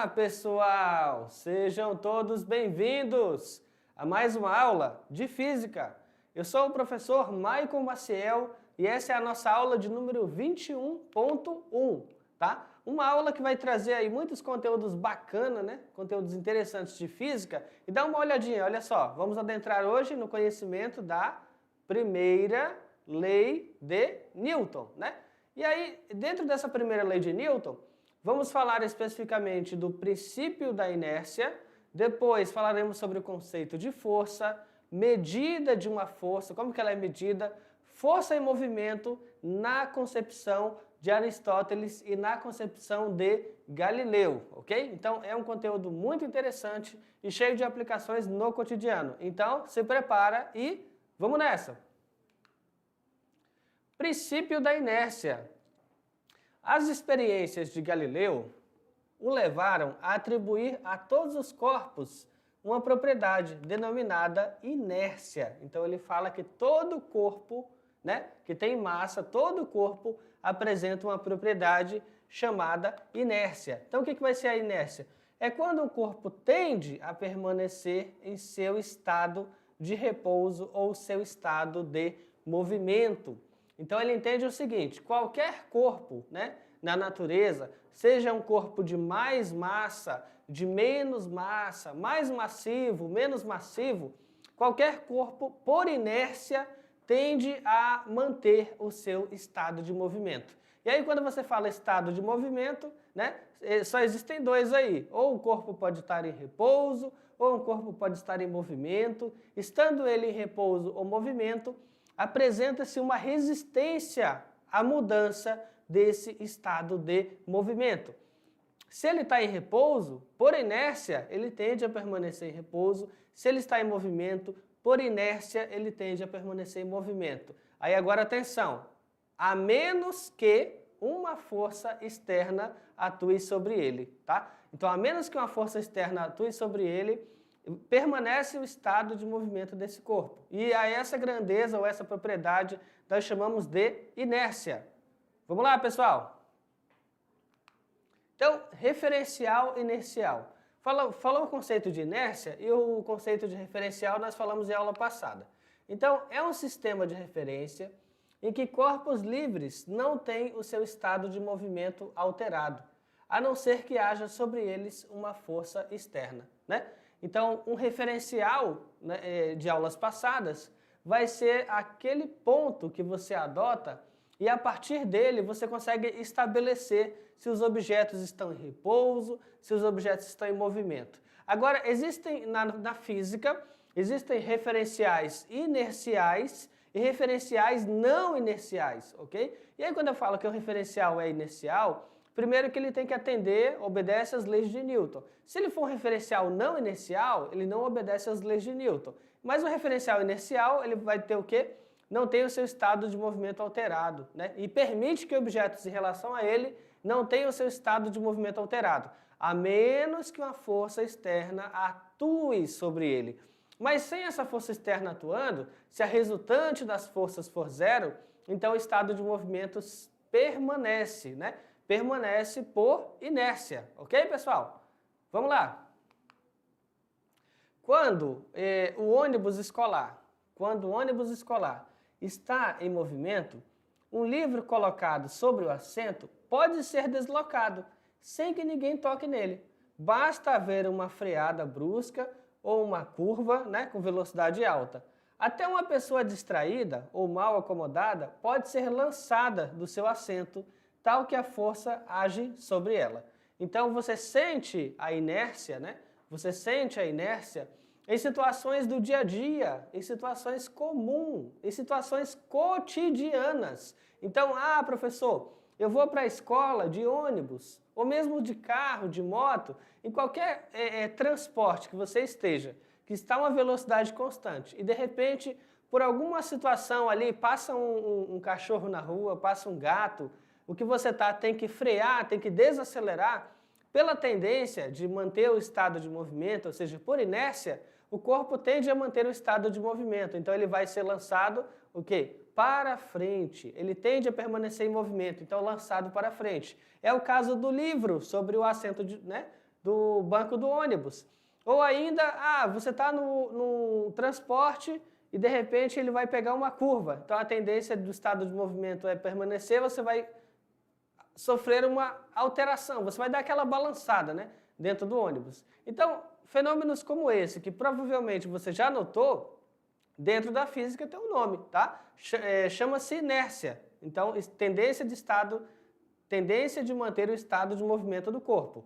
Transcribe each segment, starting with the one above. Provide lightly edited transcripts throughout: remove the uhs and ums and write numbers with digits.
pessoal! Sejam todos bem-vindos a mais uma aula de Física. Eu sou o professor Maicon Maciel e essa é a nossa aula de número 21.1, tá? Uma aula que vai trazer aí muitos conteúdos bacanas, né? Conteúdos interessantes de Física. E dá uma olhadinha, olha só, vamos adentrar hoje no conhecimento da primeira lei de Newton, né? E aí, dentro dessa primeira lei de Newton, vamos falar especificamente do princípio da inércia, depois falaremos sobre o conceito de força, medida de uma força, como que ela é medida, força e movimento na concepção de Aristóteles e na concepção de Galileu, ok? Então é um conteúdo muito interessante e cheio de aplicações no cotidiano. Então se prepara e vamos nessa! Princípio da inércia. As experiências de Galileu o levaram a atribuir a todos os corpos uma propriedade denominada inércia. Então ele fala que todo corpo, né, que tem massa, todo corpo apresenta uma propriedade chamada inércia. Então o que vai ser a inércia? É quando o corpo tende a permanecer em seu estado de repouso ou seu estado de movimento. Então ele entende o seguinte, qualquer corpo, né, na natureza, seja um corpo de mais massa, de menos massa, mais massivo, menos massivo, qualquer corpo, por inércia, tende a manter o seu estado de movimento. E aí quando você fala estado de movimento, né, só existem dois aí, ou o corpo pode estar em repouso, ou o corpo pode estar em movimento. Estando ele em repouso ou movimento, apresenta-se uma resistência à mudança desse estado de movimento. Se ele está em repouso, por inércia, ele tende a permanecer em repouso. Se ele está em movimento, por inércia, ele tende a permanecer em movimento. Aí agora atenção, a menos que uma força externa atue sobre ele, tá? Então, a menos que uma força externa atue sobre ele, permanece o estado de movimento desse corpo. E a essa grandeza ou essa propriedade nós chamamos de inércia. Vamos lá, pessoal? Então, referencial inercial. Falou o conceito de inércia e o conceito de referencial nós falamos em aula passada. Então, é um sistema de referência em que corpos livres não têm o seu estado de movimento alterado, a não ser que haja sobre eles uma força externa, né? Então, um referencial, né, de aulas passadas vai ser aquele ponto que você adota e a partir dele você consegue estabelecer se os objetos estão em repouso, se os objetos estão em movimento. Agora, existem na física, existem referenciais inerciais e referenciais não inerciais, ok? E aí quando eu falo que o referencial é inercial, primeiro que ele tem que atender, obedece às leis de Newton. Se ele for um referencial não inercial, ele não obedece às leis de Newton. Mas o referencial inercial, ele vai ter o quê? Não tem o seu estado de movimento alterado, né? E permite que objetos em relação a ele não tenham o seu estado de movimento alterado, a menos que uma força externa atue sobre ele. Mas sem essa força externa atuando, se a resultante das forças for zero, então o estado de movimento permanece, né? Permanece por inércia, ok, pessoal? Vamos lá. Quando o ônibus escolar está em movimento, um livro colocado sobre o assento pode ser deslocado sem que ninguém toque nele. Basta haver uma freada brusca ou uma curva, né, com velocidade alta. Até uma pessoa distraída ou mal acomodada pode ser lançada do seu assento, tal que a força age sobre ela. Então você sente a inércia, né? Você sente a inércia em situações do dia a dia, em situações comuns, em situações cotidianas. Então, professor, eu vou para a escola de ônibus, ou mesmo de carro, de moto, em qualquer transporte que você esteja, que está a uma velocidade constante, e de repente, por alguma situação ali, passa um cachorro na rua, passa um gato, o que você tem que frear, tem que desacelerar, pela tendência de manter o estado de movimento, ou seja, por inércia, o corpo tende a manter o estado de movimento. Então ele vai ser lançado, o quê? Para frente. Ele tende a permanecer em movimento, então lançado para frente. É o caso do livro sobre o assento do banco do ônibus. Ou ainda, você está no transporte e de repente ele vai pegar uma curva. Então a tendência do estado de movimento é permanecer, você vai sofrer uma alteração, você vai dar aquela balançada, né, dentro do ônibus. Então, fenômenos como esse, que provavelmente você já notou, dentro da física tem um nome, tá? Chama-se inércia. Então, tendência de manter o estado de movimento do corpo.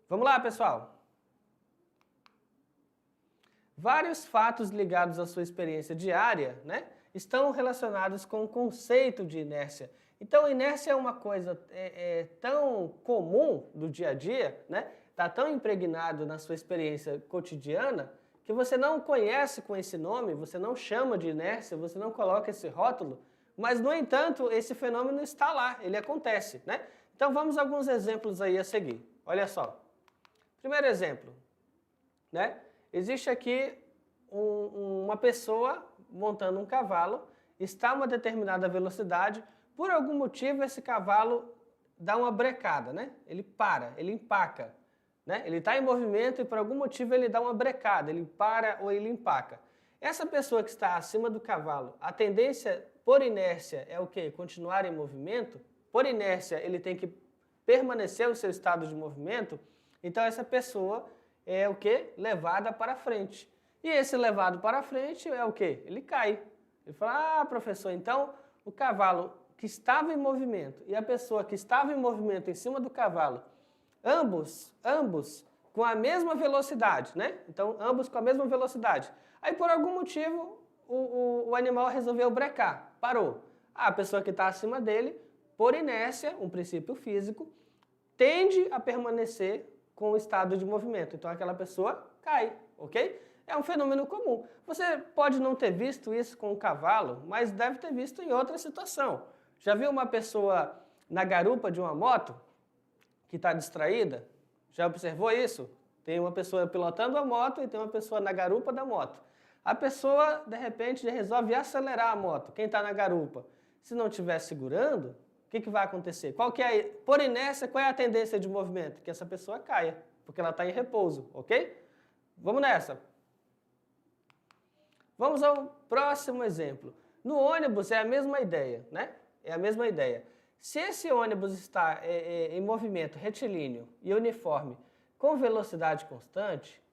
Vamos lá, pessoal. Vários fatos ligados à sua experiência diária, né, estão relacionados com o conceito de inércia. Então, inércia é uma coisa tão comum do dia a dia, né? Está tão impregnado na sua experiência cotidiana, que você não conhece com esse nome, você não chama de inércia, você não coloca esse rótulo, mas, no entanto, esse fenômeno está lá, ele acontece, né? Então, vamos a alguns exemplos aí a seguir. Olha só. Primeiro exemplo, né? Existe aqui uma pessoa montando um cavalo, está a uma determinada velocidade, por algum motivo esse cavalo dá uma brecada, né? Ele para, ele empaca, né? Ele está em movimento e por algum motivo ele dá uma brecada, ele para ou ele empaca. Essa pessoa que está acima do cavalo, a tendência por inércia é o quê? Continuar em movimento. Por inércia ele tem que permanecer o seu estado de movimento, então essa pessoa é o quê? Levada para frente. E esse levado para frente é o quê? Ele cai. Ele fala, professor, então o cavalo que estava em movimento e a pessoa que estava em movimento em cima do cavalo, ambos com a mesma velocidade, né? Então, ambos com a mesma velocidade. Aí, por algum motivo, o animal resolveu brecar, parou. A pessoa que está acima dele, por inércia, um princípio físico, tende a permanecer com o estado de movimento. Então, aquela pessoa cai, ok? É um fenômeno comum. Você pode não ter visto isso com o cavalo, mas deve ter visto em outra situação. Já viu uma pessoa na garupa de uma moto que está distraída? Já observou isso? Tem uma pessoa pilotando a moto e tem uma pessoa na garupa da moto. A pessoa, de repente, resolve acelerar a moto. Quem está na garupa? Se não estiver segurando, o que vai acontecer? Por inércia, qual é a tendência de movimento? Que essa pessoa caia, porque ela está em repouso, ok? Vamos nessa. Vamos ao próximo exemplo. No ônibus é a mesma ideia, né? É a mesma ideia. Se esse ônibus está em movimento retilíneo e uniforme com velocidade constante,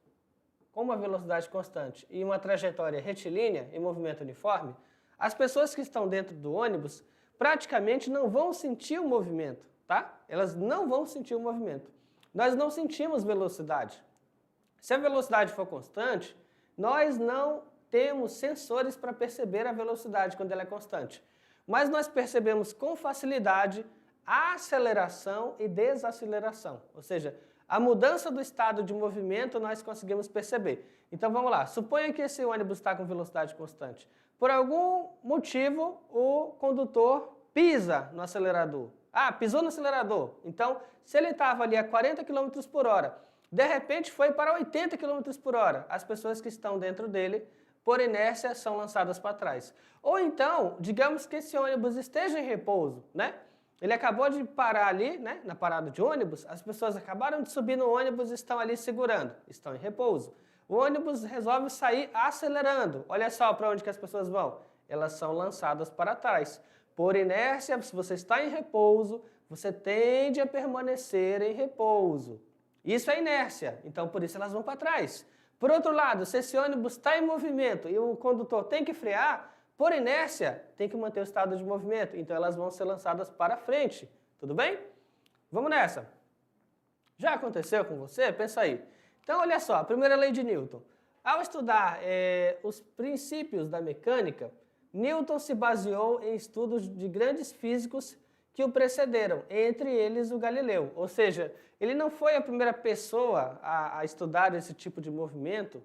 com uma velocidade constante e uma trajetória retilínea em movimento uniforme, as pessoas que estão dentro do ônibus praticamente não vão sentir o movimento, tá? Elas não vão sentir o movimento. Nós não sentimos velocidade. Se a velocidade for constante, nós não temos sensores para perceber a velocidade quando ela é constante. Mas nós percebemos com facilidade a aceleração e desaceleração. Ou seja, a mudança do estado de movimento nós conseguimos perceber. Então vamos lá, suponha que esse ônibus está com velocidade constante. Por algum motivo, o condutor pisa no acelerador. Pisou no acelerador. Então, se ele estava ali a 40 km por hora, de repente foi para 80 km por hora. As pessoas que estão dentro dele, por inércia, são lançadas para trás. Ou então, digamos que esse ônibus esteja em repouso, né? Ele acabou de parar ali, né, na parada de ônibus, as pessoas acabaram de subir no ônibus e estão ali segurando, estão em repouso. O ônibus resolve sair acelerando. Olha só para onde que as pessoas vão. Elas são lançadas para trás. Por inércia, se você está em repouso, você tende a permanecer em repouso. Isso é inércia, então por isso elas vão para trás. Por outro lado, se esse ônibus está em movimento e o condutor tem que frear, por inércia, tem que manter o estado de movimento, então elas vão ser lançadas para frente. Tudo bem? Vamos nessa. Já aconteceu com você? Pensa aí. Então, olha só, a primeira lei de Newton. Ao estudar os princípios da mecânica, Newton se baseou em estudos de grandes físicos que o precederam, entre eles o Galileu. Ou seja, ele não foi a primeira pessoa a estudar esse tipo de movimento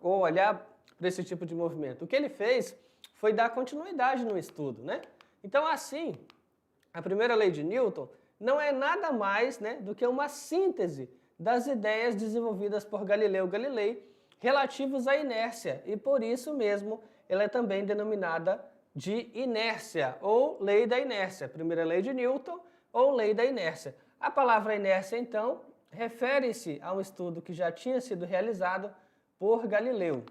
ou olhar para esse tipo de movimento. O que ele fez foi dar continuidade no estudo, né? Então, assim, a primeira lei de Newton não é nada mais, né, do que uma síntese das ideias desenvolvidas por Galileu Galilei relativos à inércia, e por isso mesmo ela é também denominada de inércia, ou lei da inércia, primeira lei de Newton, ou lei da inércia. A palavra inércia, então, refere-se a um estudo que já tinha sido realizado por Galileu.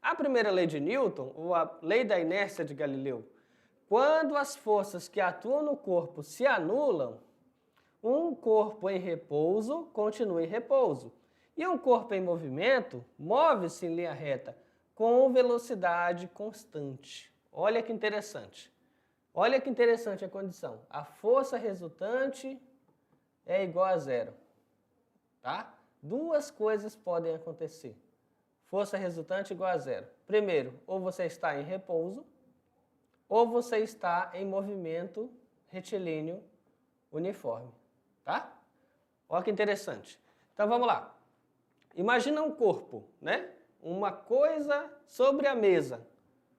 A primeira lei de Newton, ou a lei da inércia de Galileu, quando as forças que atuam no corpo se anulam, um corpo em repouso continua em repouso. E um corpo em movimento move-se em linha reta com velocidade constante. Olha que interessante. Olha que interessante a condição. A força resultante é igual a zero. Tá? Duas coisas podem acontecer. Força resultante igual a zero. Primeiro, ou você está em repouso, ou você está em movimento retilíneo uniforme. Tá? Olha que interessante. Então vamos lá. Imagina um corpo, né? Uma coisa sobre a mesa.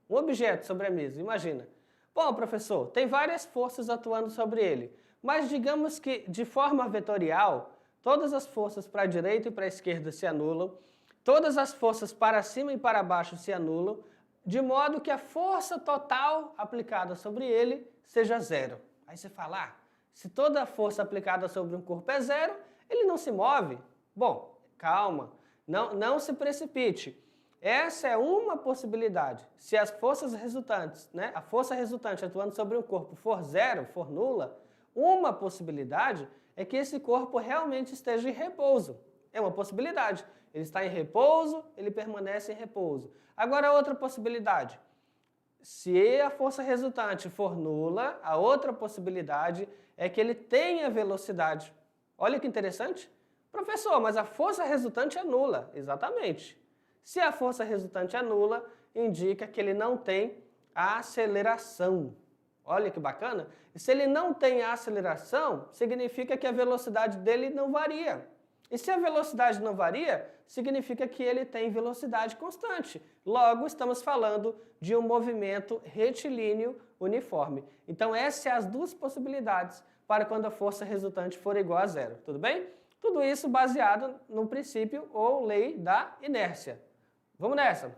Um objeto sobre a mesa, imagina. Bom, professor, tem várias forças atuando sobre ele, mas digamos que de forma vetorial, todas as forças para a direita e para a esquerda se anulam, todas as forças para cima e para baixo se anulam, de modo que a força total aplicada sobre ele seja zero. Aí você fala, se toda a força aplicada sobre um corpo é zero, ele não se move. Bom, calma, não se precipite. Essa é uma possibilidade. Se as forças resultantes, né, a força resultante atuando sobre um corpo for zero, for nula, uma possibilidade é que esse corpo realmente esteja em repouso. É uma possibilidade. Ele está em repouso, ele permanece em repouso. Agora, outra possibilidade. Se a força resultante for nula, a outra possibilidade é que ele tenha velocidade. Olha que interessante. Professor, mas a força resultante é nula. Exatamente. Se a força resultante é nula, indica que ele não tem aceleração. Olha que bacana. E se ele não tem aceleração, significa que a velocidade dele não varia. E se a velocidade não varia, significa que ele tem velocidade constante. Logo, estamos falando de um movimento retilíneo uniforme. Então, essas são as duas possibilidades para quando a força resultante for igual a zero. Tudo bem? Tudo isso baseado no princípio ou lei da inércia. Vamos nessa.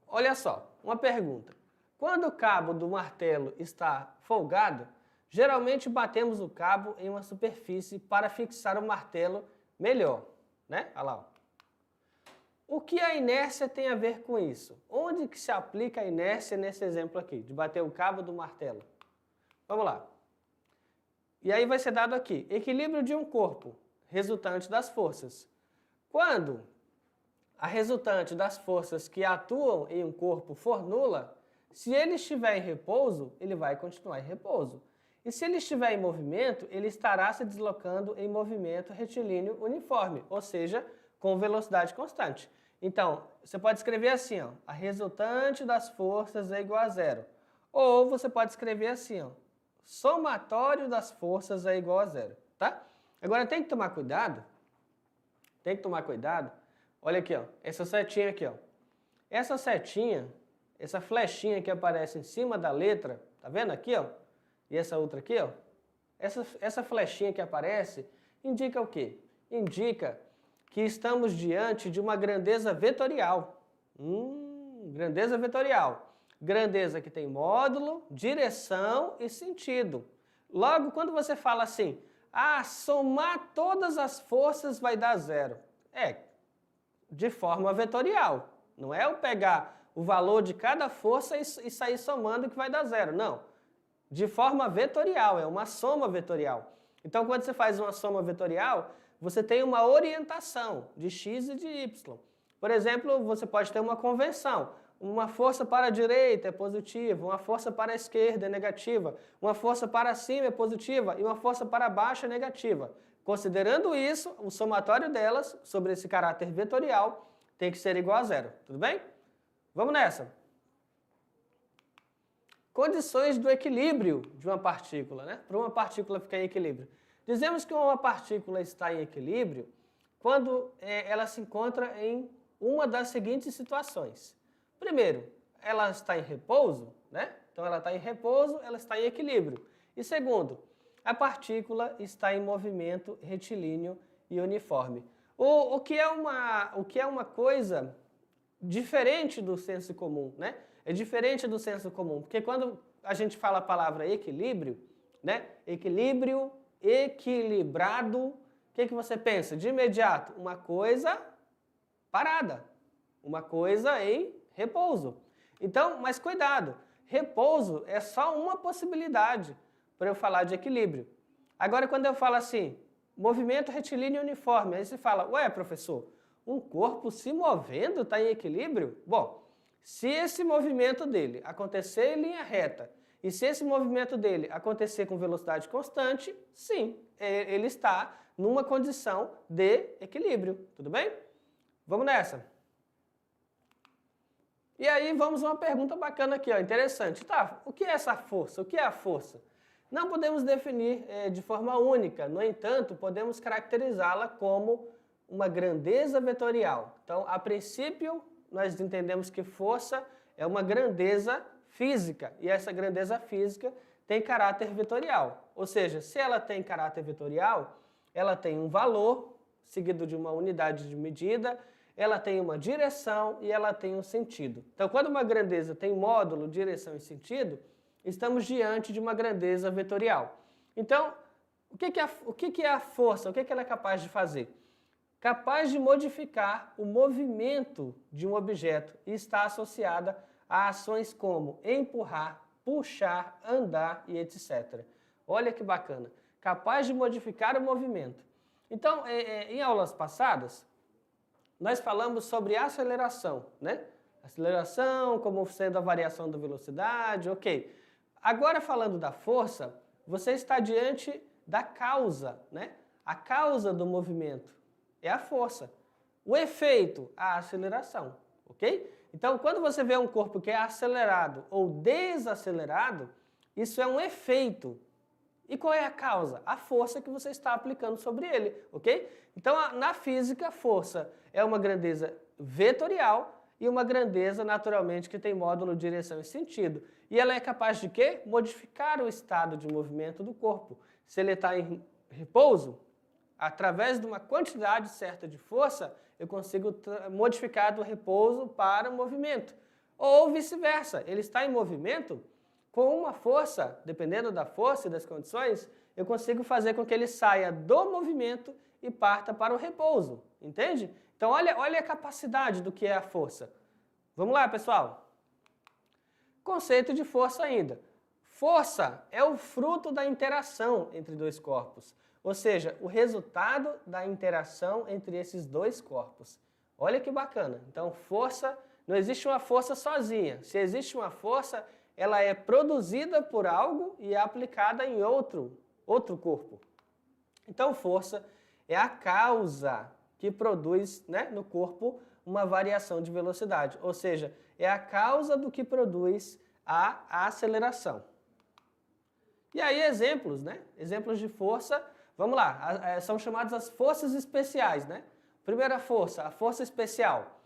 Olha só, uma pergunta. Quando o cabo do martelo está folgado, geralmente batemos o cabo em uma superfície para fixar o martelo melhor, né? Olha lá. O que a inércia tem a ver com isso? Onde que se aplica a inércia nesse exemplo aqui, de bater o cabo do martelo? Vamos lá. E aí vai ser dado aqui, equilíbrio de um corpo, resultante das forças. Quando a resultante das forças que atuam em um corpo for nula, se ele estiver em repouso, ele vai continuar em repouso. E se ele estiver em movimento, ele estará se deslocando em movimento retilíneo uniforme, ou seja, com velocidade constante. Então, você pode escrever assim, ó, a resultante das forças é igual a zero. Ou você pode escrever assim, ó, somatório das forças é igual a zero, tá? Agora tem que tomar cuidado, olha aqui, ó, essa setinha aqui, ó. Essa setinha, essa flechinha que aparece em cima da letra, tá vendo aqui, ó? E essa outra aqui, ó. Essa flechinha que aparece indica o quê? Indica que estamos diante de uma grandeza vetorial. Grandeza vetorial. Grandeza que tem módulo, direção e sentido. Logo, quando você fala assim, somar todas as forças vai dar zero. De forma vetorial. Não é eu pegar o valor de cada força e sair somando que vai dar zero. Não. De forma vetorial, é uma soma vetorial. Então, quando você faz uma soma vetorial, você tem uma orientação de x e de y. Por exemplo, você pode ter uma convenção. Uma força para a direita é positiva, uma força para a esquerda é negativa, uma força para cima é positiva e uma força para baixo é negativa. Considerando isso, o somatório delas, sobre esse caráter vetorial, tem que ser igual a zero. Tudo bem? Vamos nessa. Condições do equilíbrio de uma partícula, né? Para uma partícula ficar em equilíbrio. Dizemos que uma partícula está em equilíbrio quando ela se encontra em uma das seguintes situações. Primeiro, ela está em repouso, né? Então ela está em repouso, ela está em equilíbrio. E segundo, a partícula está em movimento retilíneo e uniforme. O que é uma coisa diferente do senso comum, né? É diferente do senso comum, porque quando a gente fala a palavra equilíbrio, né? Equilíbrio, equilibrado. O que você pensa? De imediato, uma coisa parada, uma coisa em repouso. Então, mas cuidado, repouso é só uma possibilidade para eu falar de equilíbrio. Agora, quando eu falo assim, movimento retilíneo uniforme, aí você fala, ué, professor, um corpo se movendo está em equilíbrio? Bom, se esse movimento dele acontecer em linha reta, e se esse movimento dele acontecer com velocidade constante, sim, ele está numa condição de equilíbrio, tudo bem? Vamos nessa. E aí vamos a uma pergunta bacana aqui, ó, interessante. Tá, o que é essa força? O que é a força? Não podemos definir de forma única, no entanto, podemos caracterizá-la como uma grandeza vetorial. Então, a princípio, nós entendemos que força é uma grandeza física, e essa grandeza física tem caráter vetorial. Ou seja, se ela tem caráter vetorial, ela tem um valor, seguido de uma unidade de medida, ela tem uma direção e ela tem um sentido. Então, quando uma grandeza tem módulo, direção e sentido, estamos diante de uma grandeza vetorial. Então, o que é a força? O que ela é capaz de fazer? Capaz de modificar o movimento de um objeto e está associada a ações como empurrar, puxar, andar e etc. Olha que bacana. Capaz de modificar o movimento. Então, em aulas passadas, nós falamos sobre aceleração, né? Aceleração como sendo a variação da velocidade, ok. Agora, falando da força, você está diante da causa, né? A causa do movimento é a força. O efeito, a aceleração, ok? Então, quando você vê um corpo que é acelerado ou desacelerado, isso é um efeito. E qual é a causa? A força que você está aplicando sobre ele, ok? Então, na física, força é uma grandeza vetorial e uma grandeza, naturalmente, que tem módulo, direção e sentido. E ela é capaz de quê? Modificar o estado de movimento do corpo. Se ele está em repouso, através de uma quantidade certa de força, eu consigo modificar do repouso para o movimento. Ou vice-versa, ele está em movimento, com uma força, dependendo da força e das condições, eu consigo fazer com que ele saia do movimento e parta para o repouso, entende? Então olha a capacidade do que é a força. Vamos lá, pessoal? Conceito de força ainda. Força é o fruto da interação entre dois corpos, ou seja, o resultado da interação entre esses dois corpos. Olha que bacana. Então, força, não existe uma força sozinha. Se existe uma força, ela é produzida por algo e é aplicada em outro corpo. Então, força é a causa que produz, né, no corpo uma variação de velocidade, ou seja, é a causa do que produz a aceleração. E aí exemplos, né? Exemplos de força, vamos lá, são chamadas as forças especiais, né? Primeira força, a força especial.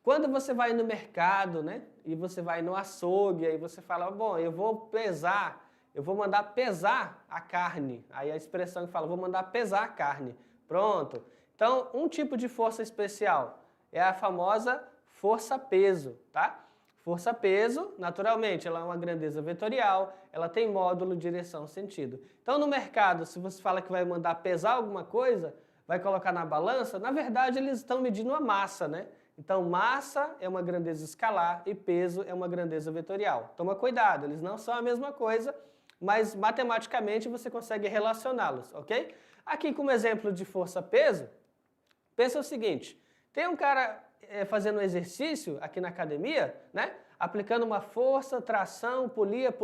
Quando você vai no mercado, né, e você vai no açougue, aí você fala, bom, eu vou pesar, eu vou mandar pesar a carne. Aí a expressão que fala, vou mandar pesar a carne. Pronto. Então, um tipo de força especial é a famosa força-peso, tá? Força-peso, naturalmente, ela é uma grandeza vetorial, ela tem módulo, direção, sentido. Então, no mercado, se você fala que vai mandar pesar alguma coisa, vai colocar na balança, na verdade, eles estão medindo a massa, né? Então, massa é uma grandeza escalar e peso é uma grandeza vetorial. Toma cuidado, eles não são a mesma coisa, mas matematicamente você consegue relacioná-los, ok? Aqui, como exemplo de força-peso, pensa o seguinte, tem um cara fazendo um exercício aqui na academia, né? Aplicando uma força, tração, polia,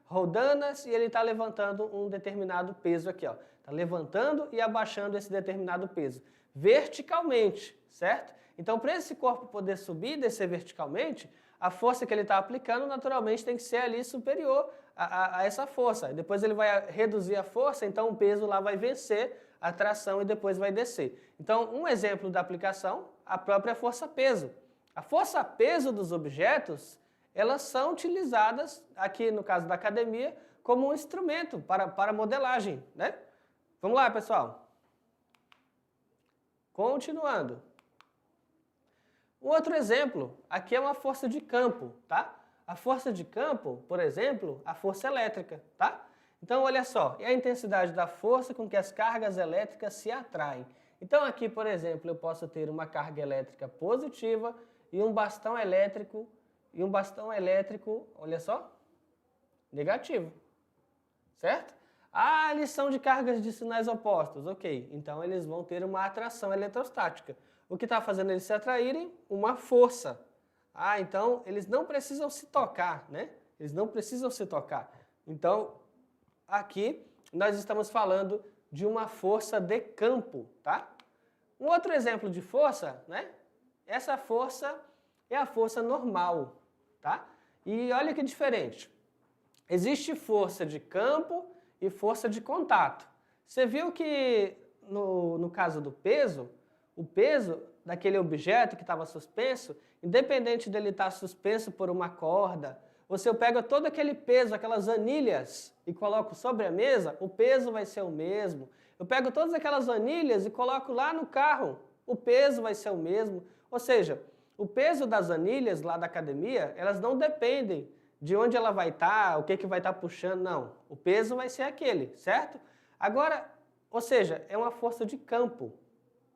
rodanas, e ele está levantando um determinado peso aqui, ó. Está levantando e abaixando esse determinado peso, verticalmente, certo? Então, para esse corpo poder subir e descer verticalmente, a força que ele está aplicando, naturalmente, tem que ser ali superior a essa força. Depois ele vai reduzir a força, então o peso lá vai vencer a tração e depois vai descer. Então, um exemplo da aplicação, a própria força-peso. A força-peso dos objetos, elas são utilizadas, aqui no caso da academia, como um instrumento para modelagem, né? Vamos lá, pessoal. Continuando. Um outro exemplo, aqui é uma força de campo, tá? A força de campo, por exemplo, a força elétrica, tá? Então, olha só, é a intensidade da força com que as cargas elétricas se atraem. Então, aqui, por exemplo, eu posso ter uma carga elétrica positiva e um bastão elétrico, olha só, negativo, certo? Ah, eles são de cargas de sinais opostos, ok. Então, eles vão ter uma atração eletrostática. O que está fazendo eles se atraírem? Uma força. Ah, então, eles não precisam se tocar, né? Eles não precisam se tocar. Então, aqui, nós estamos falando de uma força de campo, tá? Um outro exemplo de força, né? Essa força é a força normal, tá? E olha que diferente. Existe força de campo e força de contato. Você viu que no caso do peso, o peso daquele objeto que estava suspenso, independente dele estar suspenso por uma corda, ou se eu pego todo aquele peso, aquelas anilhas, e coloco sobre a mesa, o peso vai ser o mesmo. Eu pego todas aquelas anilhas e coloco lá no carro, o peso vai ser o mesmo. Ou seja, o peso das anilhas lá da academia, elas não dependem de onde ela vai estar, o que vai estar puxando, não. O peso vai ser aquele, certo? Agora, ou seja, é uma força de campo,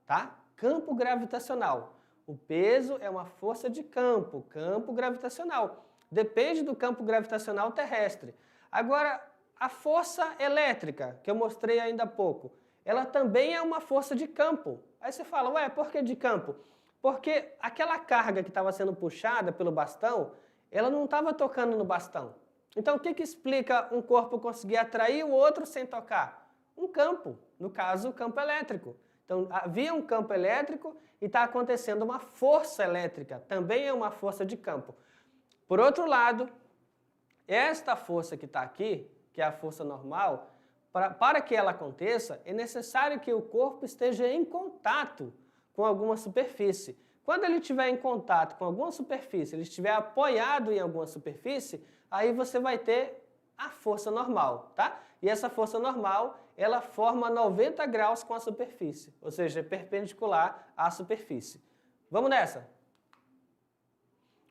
tá? Campo gravitacional. O peso é uma força de campo gravitacional. Depende do campo gravitacional terrestre. Agora, a força elétrica, que eu mostrei ainda há pouco, ela também é uma força de campo. Aí você fala, ué, por que de campo? Porque aquela carga que estava sendo puxada pelo bastão, ela não estava tocando no bastão. Então, o que explica um corpo conseguir atrair o outro sem tocar? Um campo, no caso, o campo elétrico. Então, havia um campo elétrico e está acontecendo uma força elétrica, também é uma força de campo. Por outro lado, esta força que está aqui, que é a força normal, para que ela aconteça, é necessário que o corpo esteja em contato com alguma superfície. Quando ele estiver em contato com alguma superfície, ele estiver apoiado em alguma superfície, aí você vai ter a força normal, tá? E essa força normal, ela forma 90 graus com a superfície, ou seja, é perpendicular à superfície. Vamos nessa?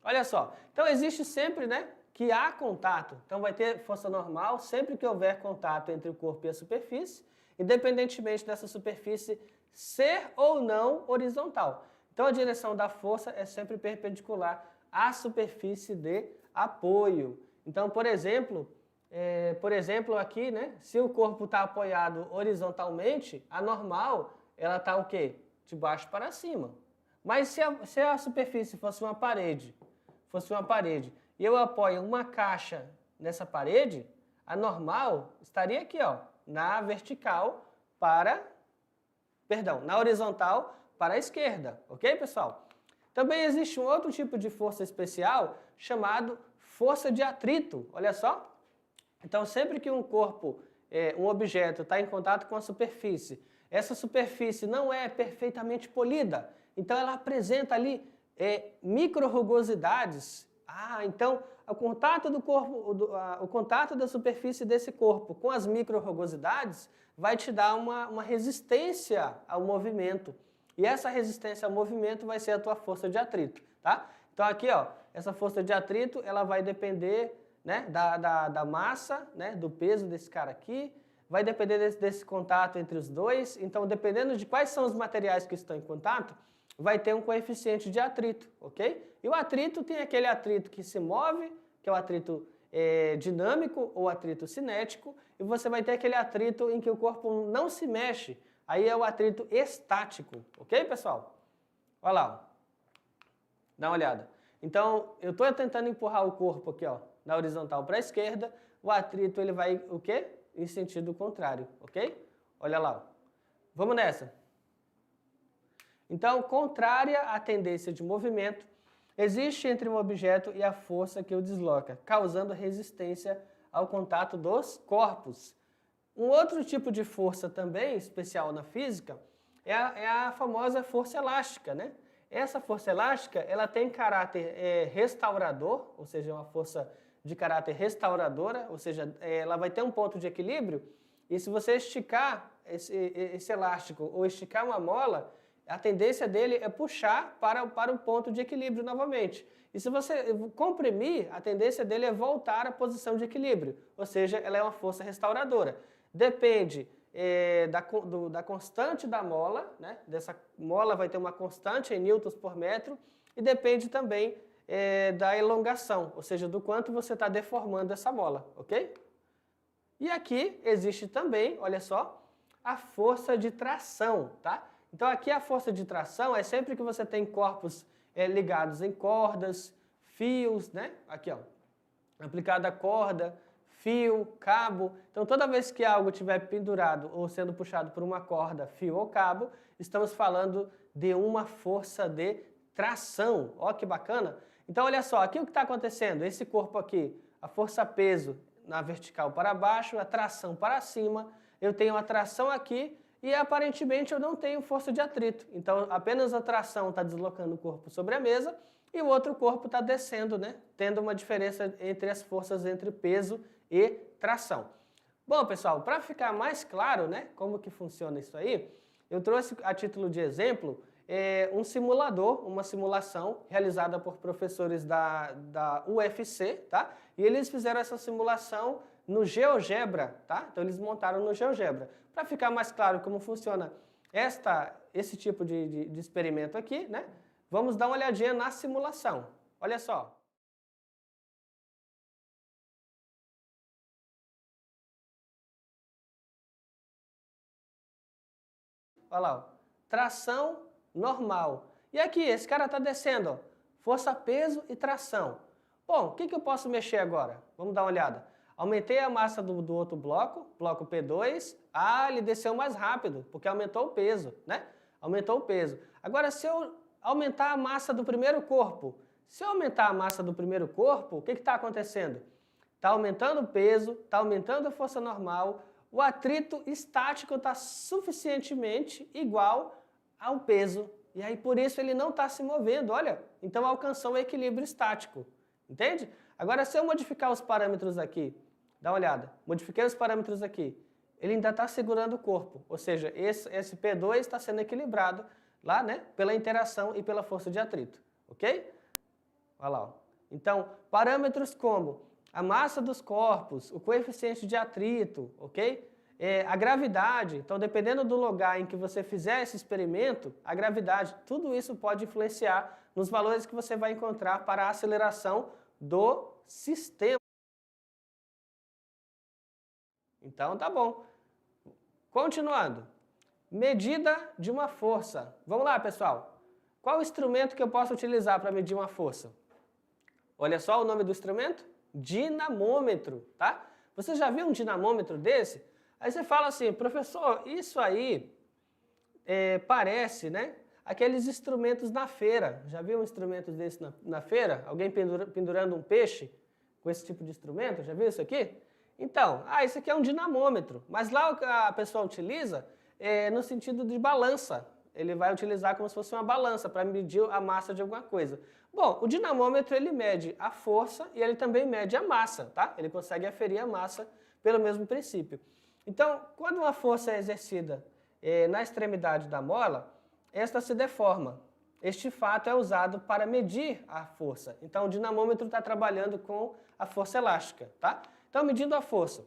Olha só, então existe sempre, né, que há contato. Então vai ter força normal sempre que houver contato entre o corpo e a superfície, independentemente dessa superfície ser ou não horizontal. Então a direção da força é sempre perpendicular à superfície de apoio. Então, por exemplo, aqui, né, se o corpo está apoiado horizontalmente, a normal, ela está o quê? De baixo para cima. Mas se a superfície fosse uma parede, e eu apoio uma caixa nessa parede, a normal estaria aqui, ó, na horizontal para a esquerda, ok, pessoal? Também existe um outro tipo de força especial chamado força de atrito, olha só. Então, sempre que um objeto está em contato com a superfície, essa superfície não é perfeitamente polida, então ela apresenta ali micro-rugosidades. Então o contato da superfície desse corpo com as micro-rugosidades vai te dar uma resistência ao movimento. E essa resistência ao movimento vai ser a tua força de atrito, tá? Então aqui, ó, essa força de atrito, ela vai depender, né, da massa, né, do peso desse cara aqui, vai depender desse contato entre os dois. Então, dependendo de quais são os materiais que estão em contato, vai ter um coeficiente de atrito, ok? E o atrito tem aquele atrito que se move, que é o atrito dinâmico ou atrito cinético, e você vai ter aquele atrito em que o corpo não se mexe, aí é o atrito estático, ok, pessoal? Olha lá, ó. Dá uma olhada. Então, eu estou tentando empurrar o corpo aqui, ó, na horizontal para a esquerda, o atrito ele vai, o quê? Em sentido contrário, ok? Olha lá, ó. Vamos nessa. Então, contrária à tendência de movimento, existe entre um objeto e a força que o desloca, causando resistência ao contato dos corpos. Um outro tipo de força também, especial na física, é a famosa força elástica, né? Essa força elástica, ela tem caráter restaurador, ou seja, uma força de caráter restauradora, ou seja, ela vai ter um ponto de equilíbrio, e se você esticar esse elástico ou esticar uma mola, a tendência dele é puxar para o ponto de equilíbrio novamente. E se você comprimir, a tendência dele é voltar à posição de equilíbrio, ou seja, ela é uma força restauradora. Depende da constante da mola, né? Dessa mola vai ter uma constante em newtons por metro, e depende também da elongação, ou seja, do quanto você está deformando essa mola, ok? E aqui existe também, olha só, a força de tração, tá? Então aqui a força de tração é sempre que você tem corpos ligados em cordas, fios, né? Aqui, ó, aplicada a corda, fio, cabo. Então toda vez que algo estiver pendurado ou sendo puxado por uma corda, fio ou cabo, estamos falando de uma força de tração. Ó que bacana! Então olha só, aqui o que está acontecendo? Esse corpo aqui, a força-peso na vertical para baixo, a tração para cima, eu tenho a tração aqui e aparentemente eu não tenho força de atrito. Então apenas a tração está deslocando o corpo sobre a mesa e o outro corpo está descendo, né? Tendo uma diferença entre as forças entre peso e tração. Bom, pessoal, para ficar mais claro, né, como que funciona isso aí, eu trouxe a título de exemplo um simulador, uma simulação realizada por professores da UFC, tá? E eles fizeram essa simulação no GeoGebra, tá? Então eles montaram no GeoGebra. Para ficar mais claro como funciona esse tipo de experimento aqui, né? Vamos dar uma olhadinha na simulação. Olha só. Olha lá, ó. Tração normal. E aqui, esse cara está descendo, ó. Força, peso e tração. Bom, o que eu posso mexer agora? Vamos dar uma olhada. Aumentei a massa do outro bloco P2. Ah, ele desceu mais rápido, porque aumentou o peso, né? Aumentou o peso. Agora, se eu aumentar a massa do primeiro corpo, o que está acontecendo? Está aumentando o peso, está aumentando a força normal, o atrito estático está suficientemente igual ao peso. E aí, por isso, ele não está se movendo, olha. Então, alcançou o equilíbrio estático, entende? Agora, se eu modificar os parâmetros aqui, dá uma olhada, modifiquei os parâmetros aqui, ele ainda está segurando o corpo, ou seja, esse P2 está sendo equilibrado lá, né, pela interação e pela força de atrito, ok? Olha lá, ó. Então, parâmetros como a massa dos corpos, o coeficiente de atrito, ok? A gravidade, então dependendo do lugar em que você fizer esse experimento, a gravidade, tudo isso pode influenciar nos valores que você vai encontrar para a aceleração do sistema. Então tá bom. Continuando. Medida de uma força. Vamos lá, pessoal. Qual o instrumento que eu posso utilizar para medir uma força? Olha só o nome do instrumento. Dinamômetro, tá? Você já viu um dinamômetro desse? Aí você fala assim, professor, isso aí parece, né? Aqueles instrumentos na feira. Já viu um instrumento desse na feira? Alguém pendurando um peixe com esse tipo de instrumento? Já viu isso aqui? Então, isso aqui é um dinamômetro. Mas lá a pessoa utiliza no sentido de balança. Ele vai utilizar como se fosse uma balança para medir a massa de alguma coisa. Bom, o dinamômetro ele mede a força e ele também mede a massa, tá? Ele consegue aferir a massa pelo mesmo princípio. Então, quando uma força é exercida na extremidade da mola, esta se deforma. Este fato é usado para medir a força. Então, o dinamômetro está trabalhando com a força elástica, tá? Então, medindo a força.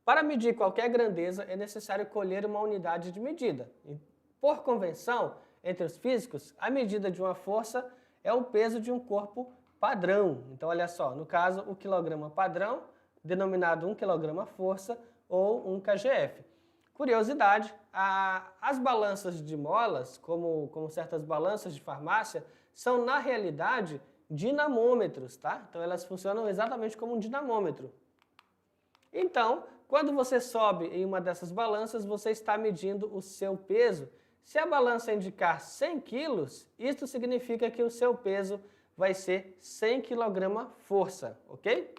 Para medir qualquer grandeza, é necessário colher uma unidade de medida. Por convenção, entre os físicos, a medida de uma força é o peso de um corpo padrão. Então, olha só, no caso, o quilograma padrão, denominado 1 kg força ou 1 kgf. Curiosidade, as balanças de molas, como certas balanças de farmácia, são, na realidade, dinamômetros, tá? Então, elas funcionam exatamente como um dinamômetro. Então, quando você sobe em uma dessas balanças, você está medindo o seu peso. Se a balança indicar 100 quilos, isso significa que o seu peso vai ser 100 kg força, ok?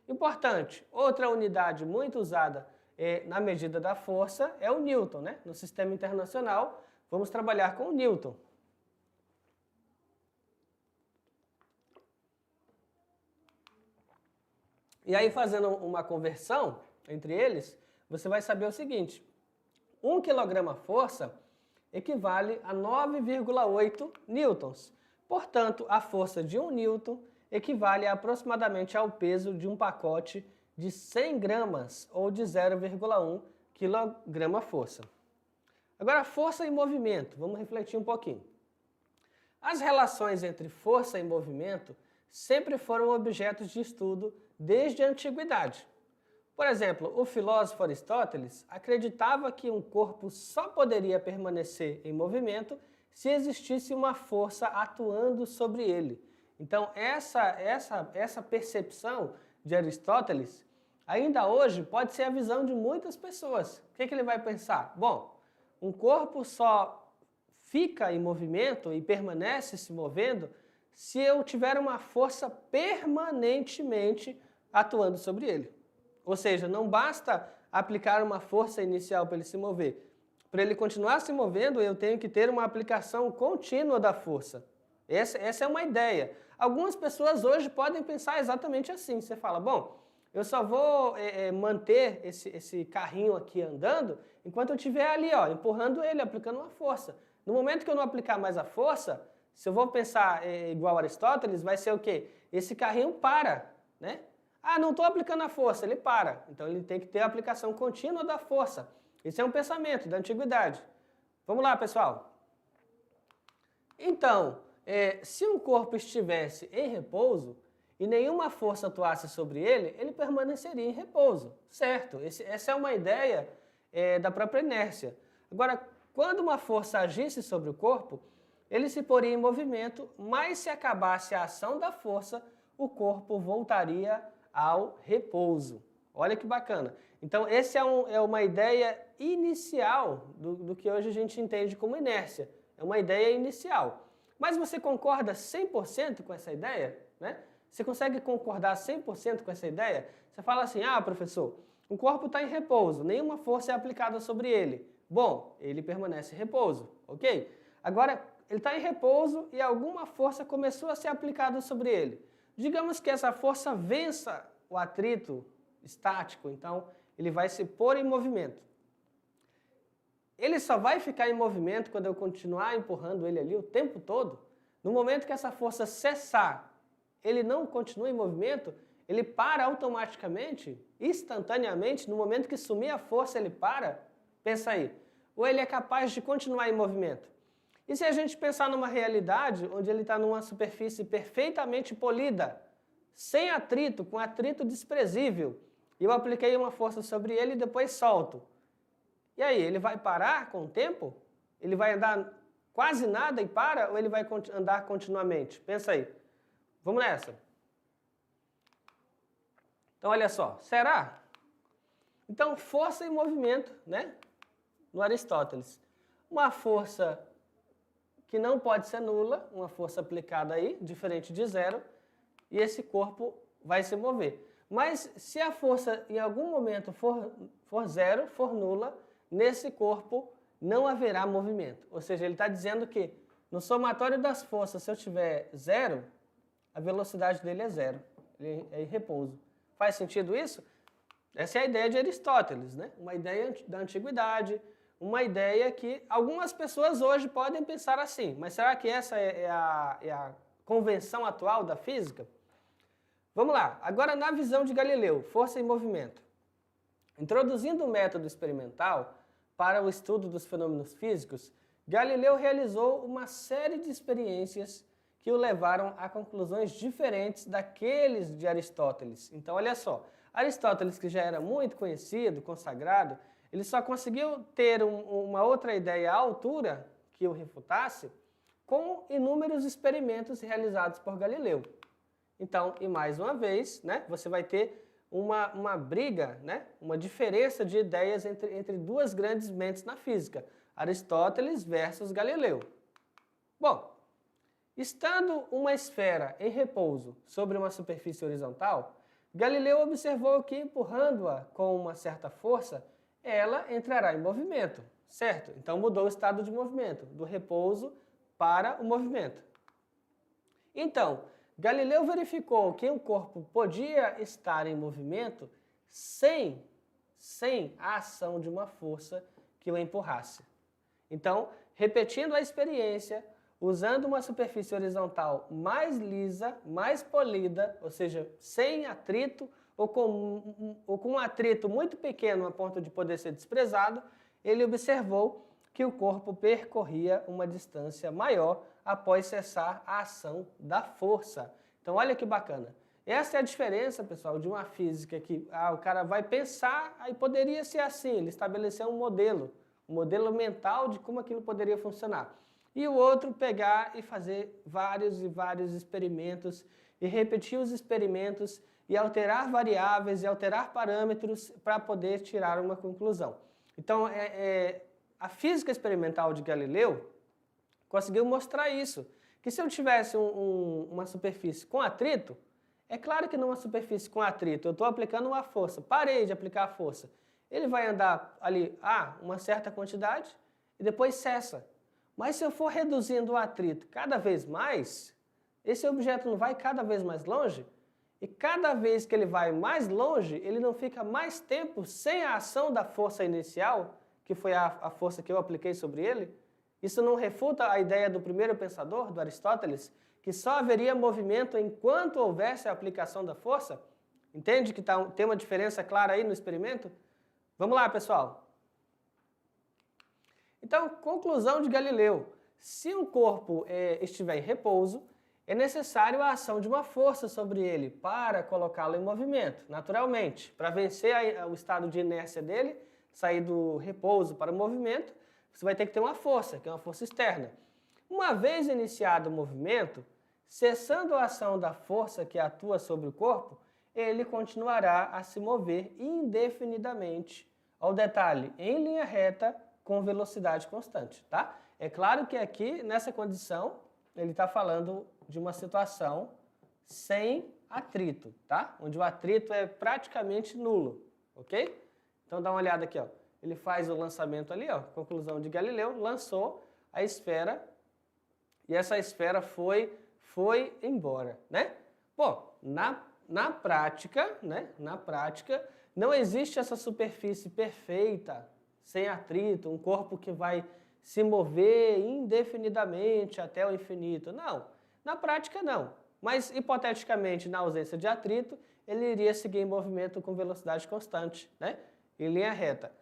Importante, outra unidade muito usada na medida da força é o Newton, né? No sistema internacional, vamos trabalhar com o Newton. E aí, fazendo uma conversão entre eles, você vai saber o seguinte: 1 kg força equivale a 9,8 newtons. Portanto, a força de 1 newton equivale aproximadamente ao peso de um pacote de 100 gramas ou de 0,1 quilograma-força. Agora, força e movimento. Vamos refletir um pouquinho. As relações entre força e movimento sempre foram objetos de estudo desde a antiguidade. Por exemplo, o filósofo Aristóteles acreditava que um corpo só poderia permanecer em movimento se existisse uma força atuando sobre ele. Então, essa percepção de Aristóteles, ainda hoje, pode ser a visão de muitas pessoas. O que ele vai pensar? Bom, um corpo só fica em movimento e permanece se movendo se eu tiver uma força permanentemente atuando sobre ele. Ou seja, não basta aplicar uma força inicial para ele se mover. Para ele continuar se movendo, eu tenho que ter uma aplicação contínua da força. Essa é uma ideia. Algumas pessoas hoje podem pensar exatamente assim. Você fala, bom, eu só vou manter esse carrinho aqui andando enquanto eu estiver ali, ó, empurrando ele, aplicando uma força. No momento que eu não aplicar mais a força, se eu vou pensar igual Aristóteles, vai ser o quê? Esse carrinho para, né? Ah, não estou aplicando a força, ele para. Então ele tem que ter a aplicação contínua da força. Esse é um pensamento da antiguidade. Vamos lá, pessoal. Então, se um corpo estivesse em repouso e nenhuma força atuasse sobre ele, ele permaneceria em repouso, certo? Essa é uma ideia da própria inércia. Agora, quando uma força agisse sobre o corpo, ele se poria em movimento, mas se acabasse a ação da força, o corpo voltaria ao repouso. Olha que bacana. Então, essa é uma ideia inicial do que hoje a gente entende como inércia. É uma ideia inicial. Mas você concorda 100% com essa ideia? Né? Você consegue concordar 100% com essa ideia? Você fala assim, ah, professor, o corpo está em repouso, nenhuma força é aplicada sobre ele. Bom, ele permanece em repouso, ok? Agora, ele está em repouso e alguma força começou a ser aplicada sobre ele. Digamos que essa força vença o atrito estático, então ele vai se pôr em movimento. Ele só vai ficar em movimento quando eu continuar empurrando ele ali o tempo todo. No momento que essa força cessar, ele não continua em movimento, ele para automaticamente, instantaneamente, no momento que sumir a força ele para. Pensa aí. Ou ele é capaz de continuar em movimento? E se a gente pensar numa realidade onde ele está numa superfície perfeitamente polida, sem atrito, com atrito desprezível, e eu apliquei uma força sobre ele e depois solto. E aí, ele vai parar com o tempo? Ele vai andar quase nada e para? Ou ele vai andar continuamente? Pensa aí. Vamos nessa. Então, olha só. Será? Então, força e movimento, né? No Aristóteles. Uma força que não pode ser nula, uma força aplicada aí, diferente de zero, e esse corpo vai se mover. Mas se a força em algum momento for zero, for nula, nesse corpo não haverá movimento. Ou seja, ele está dizendo que no somatório das forças, se eu tiver zero, a velocidade dele é zero. Ele é em repouso. Faz sentido isso? Essa é a ideia de Aristóteles, né? Uma ideia da antiguidade, uma ideia que algumas pessoas hoje podem pensar assim. Mas será que essa é a convenção atual da física? Vamos lá. Agora, na visão de Galileu, força e movimento. Introduzindo o método experimental para o estudo dos fenômenos físicos, Galileu realizou uma série de experiências que o levaram a conclusões diferentes daqueles de Aristóteles. Então, olha só, Aristóteles, que já era muito conhecido, consagrado, ele só conseguiu ter uma outra ideia à altura que o refutasse com inúmeros experimentos realizados por Galileu. Então, e mais uma vez, né, você vai ter uma briga, né, uma diferença de ideias entre duas grandes mentes na física, Aristóteles versus Galileu. Bom, estando uma esfera em repouso sobre uma superfície horizontal, Galileu observou que, empurrando-a com uma certa força, ela entrará em movimento, certo? Então mudou o estado de movimento, do repouso para o movimento. Então, Galileu verificou que um corpo podia estar em movimento sem a ação de uma força que o empurrasse. Então, repetindo a experiência, usando uma superfície horizontal mais lisa, mais polida, ou seja, sem atrito ou com um atrito muito pequeno a ponto de poder ser desprezado, ele observou que o corpo percorria uma distância maior após cessar a ação da força. Então, olha que bacana. Essa é a diferença, pessoal, de uma física que o cara vai pensar, aí poderia ser assim, ele estabeleceu um modelo mental de como aquilo poderia funcionar. E o outro pegar e fazer vários e vários experimentos e repetir os experimentos e alterar variáveis e alterar parâmetros para poder tirar uma conclusão. Então, a física experimental de Galileu conseguiu mostrar isso, que se eu tivesse uma superfície com atrito, é claro que numa superfície com atrito eu estou aplicando uma força, parei de aplicar a força, ele vai andar ali uma certa quantidade e depois cessa. Mas se eu for reduzindo o atrito cada vez mais, esse objeto não vai cada vez mais longe? E cada vez que ele vai mais longe, ele não fica mais tempo sem a ação da força inicial, que foi a força que eu apliquei sobre ele? Isso não refuta a ideia do primeiro pensador, do Aristóteles, que só haveria movimento enquanto houvesse a aplicação da força? Entende que tem uma diferença clara aí no experimento? Vamos lá, pessoal. Então, conclusão de Galileu. Se um corpo estiver em repouso, é necessário a ação de uma força sobre ele para colocá-lo em movimento, naturalmente. Para vencer o estado de inércia dele, sair do repouso para o movimento, você vai ter que ter uma força, que é uma força externa. Uma vez iniciado o movimento, cessando a ação da força que atua sobre o corpo, ele continuará a se mover indefinidamente. Ao detalhe, em linha reta, com velocidade constante, tá? É claro que aqui, nessa condição, ele está falando de uma situação sem atrito, tá? Onde o atrito é praticamente nulo, ok? Então dá uma olhada aqui, ó. Ele faz o lançamento ali, ó, conclusão de Galileu, lançou a esfera e essa esfera foi embora, né? Bom, na prática, né? Na prática, não existe essa superfície perfeita, sem atrito, um corpo que vai se mover indefinidamente até o infinito. Não, na prática não. Mas, hipoteticamente, na ausência de atrito, ele iria seguir em movimento com velocidade constante, né? Em linha reta.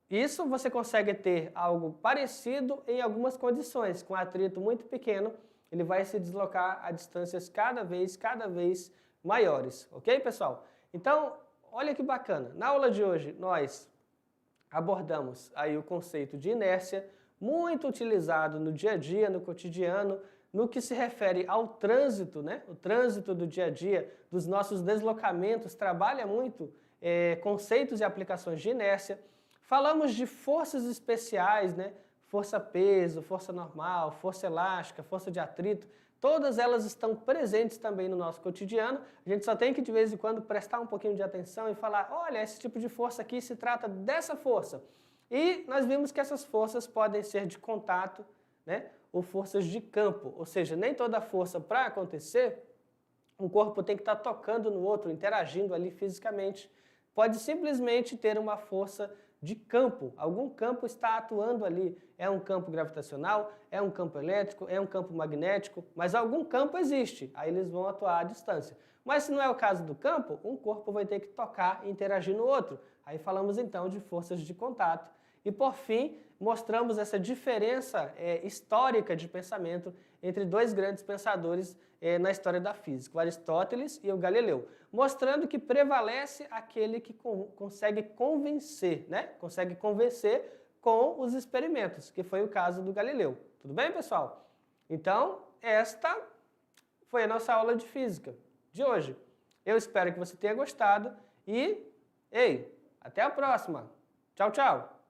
Isso você consegue ter algo parecido em algumas condições. Com atrito muito pequeno, ele vai se deslocar a distâncias cada vez maiores. Ok, pessoal? Então, olha que bacana. Na aula de hoje, nós abordamos aí o conceito de inércia, muito utilizado no dia a dia, no cotidiano, no que se refere ao trânsito, né? O trânsito do dia a dia, dos nossos deslocamentos, trabalha muito conceitos e aplicações de inércia. Falamos de forças especiais, né? Força-peso, força normal, força elástica, força de atrito. Todas elas estão presentes também no nosso cotidiano. A gente só tem que, de vez em quando, prestar um pouquinho de atenção e falar, olha, esse tipo de força aqui se trata dessa força. E nós vimos que essas forças podem ser de contato, né? Ou forças de campo. Ou seja, nem toda força para acontecer, um corpo tem que estar tocando no outro, interagindo ali fisicamente. Pode simplesmente ter uma força de campo, algum campo está atuando ali, é um campo gravitacional, é um campo elétrico, é um campo magnético, mas algum campo existe, aí eles vão atuar à distância. Mas se não é o caso do campo, um corpo vai ter que tocar e interagir no outro. Aí falamos então de forças de contato. E por fim, mostramos essa diferença histórica de pensamento entre dois grandes pensadores na história da física, o Aristóteles e o Galileu, mostrando que prevalece aquele que consegue convencer, né? Consegue convencer com os experimentos, que foi o caso do Galileu. Tudo bem, pessoal? Então, esta foi a nossa aula de física de hoje. Eu espero que você tenha gostado e, até a próxima. Tchau, tchau!